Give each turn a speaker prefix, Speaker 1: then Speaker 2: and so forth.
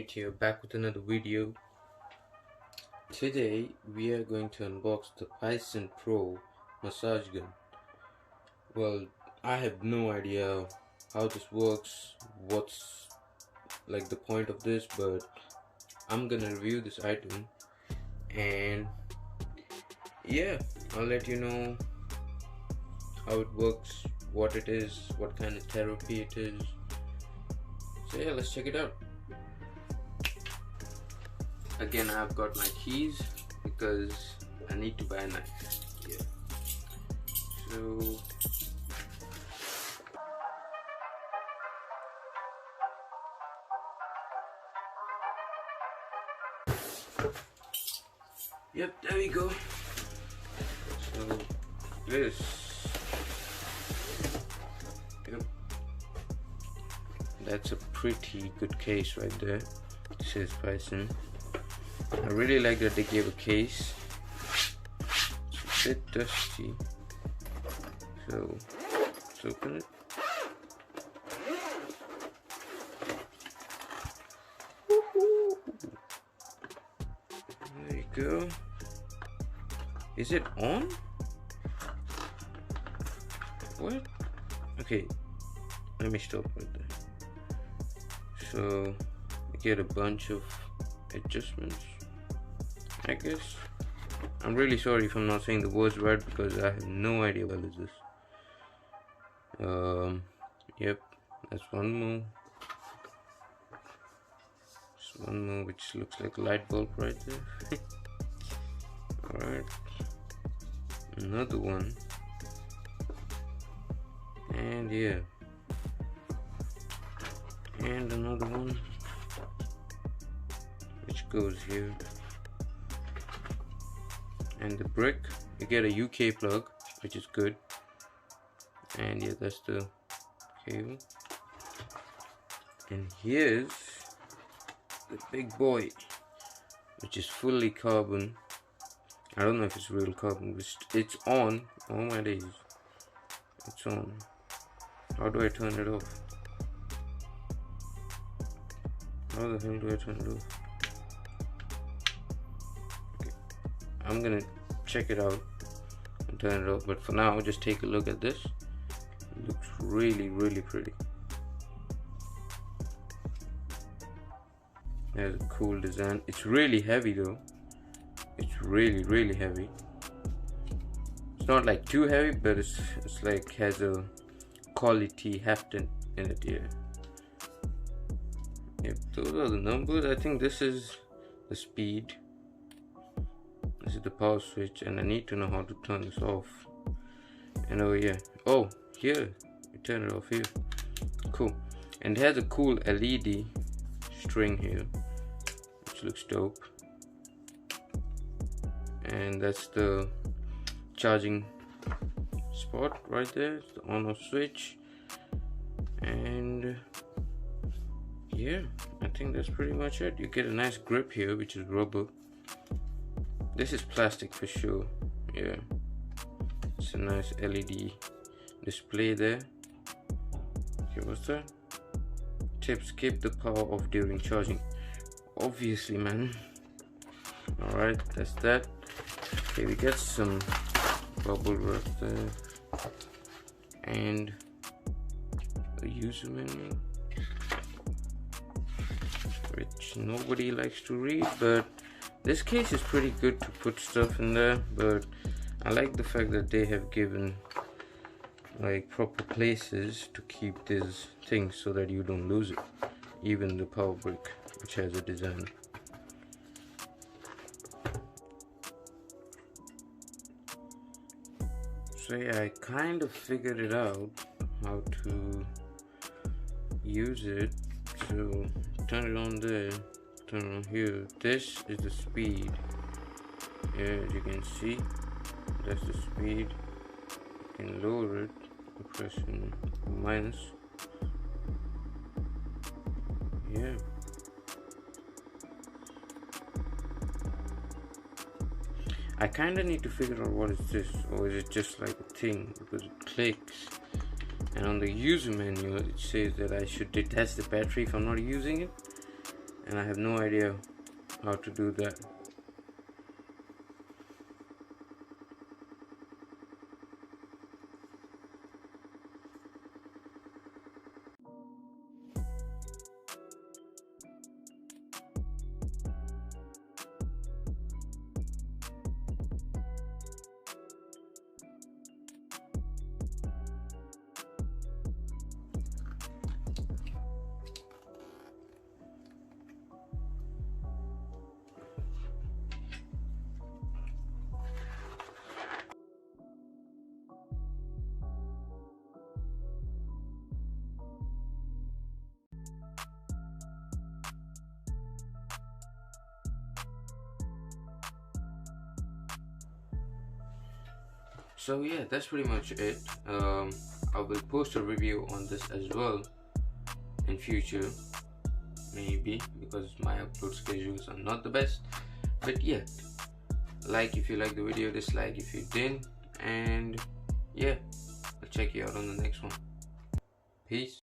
Speaker 1: Nate here, back with another video. Today we are going to unbox the Physion Pro massage gun. Well, I have no idea how this works, what's like the point of this, but I'm gonna review this item and yeah, I'll let you know how it works, what it is, what kind of therapy it is. So yeah, let's check it out. Again, I've got my keys because I need to buy a knife. Yeah. So yep, there we go. So this, yep, that's a pretty good case right there. It says Physion. I really like that they gave a case. It's a bit dusty, so let's open it. There you go. Is it on? What? Okay, let me stop right there. So you get a bunch of adjustments, I guess. I'm really sorry if I'm not saying the words right because I have no idea what is this. Yep, that's one more. There's one more which looks like a light bulb right there. Alright, another one, and yeah, and another one which goes here, and the brick, you get a UK plug, which is good, and yeah, that's the cable. And here's the big boy, which is fully carbon. I don't know if it's real carbon, but it's on. Oh my days, it's on. How do I turn it off? How the hell do I turn it off? I'm gonna check it out and turn it off, but for now just take a look at this. It looks really pretty. There's a cool design. It's really heavy though. It's really heavy. It's not like too heavy, but it's like has a quality heft in it. Yeah. Yep, those are the numbers. I think this is the speed. This is the power switch, and I need to know how to turn this off. And oh yeah, oh here, you turn it off here. Cool. And it has a cool LED string here, which looks dope. And that's the charging spot right there. It's the on-off switch. And yeah, I think that's pretty much it. You get a nice grip here, which is rubber. This is plastic for sure. Yeah, it's a nice LED display there. Okay, what's that? Tips: keep the power off during charging. Obviously, man. All right, that's that. Okay, we got some bubble wrap there and a user manual, which nobody likes to read, but this case is pretty good to put stuff in there. But I like the fact that they have given like proper places to keep these things so that you don't lose it, even the power brick, which has a design. So yeah, I kind of figured it out how to use it. So turn it on there, turn it on here. This is the speed. Yeah, as you can see, that's the speed. You can lower it by pressing minus. Yeah. I kind of need to figure out what is this, or is it just like a thing because it clicks. And on the user manual it says that I should detach the battery if I'm not using it, and I have no idea how to do that. So yeah, that's pretty much it. I will post a review on this as well in future, maybe, because my upload schedules are not the best. But yeah, like if you like the video, dislike if you didn't, and yeah, I'll check you out on the next one. Peace.